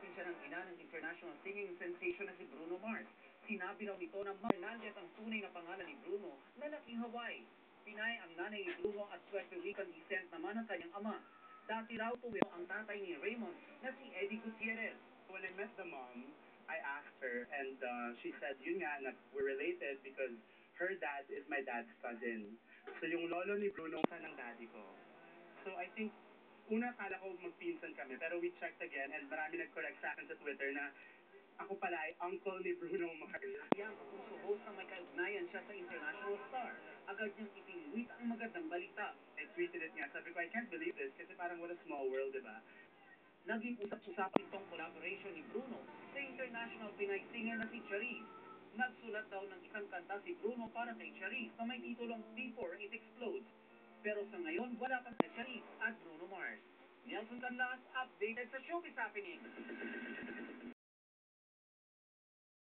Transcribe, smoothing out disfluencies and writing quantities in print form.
natin siya ng ina ng international singing sensation na si Bruno Mars. Sinabi raw nito na Hernandez ang tunay na pangalan ni Bruno na laking Hawaii. Pinay ang nanay ni Bruno at Puerto Rican descent naman ang kanyang ama. Dati raw tuwiro ang tatay ni Raymond na si Eddie Gutierrez. When I met the mom, I asked her, and she said, yun nga, na we're related because her dad is my dad's cousin. So yung lolo ni Bruno, son ng daddy ko. So I think, una kala ko magpinsan kami, pero we checked again, and marami nag-correct sa akin sa Twitter na ako pala ay uncle ni Bruno Mars. Yang host na may kaugnayan siya sa international star. Agad niyang itinuwit ang magandang balita. I tweeted it nga, sabi ko, I can't believe this, kasi parang what a small world, diba? Naging usap-usapan itong collaboration ni Bruno sa international Pinay singer na si Charisse. Nagsulat daw ng isang kanta si Bruno para kay Charisse na may titulong Before It Explodes. Pero sa ngayon, wala pang si Charisse at Bruno Mars. Nelson Canlas, updated sa Showbiz Happening.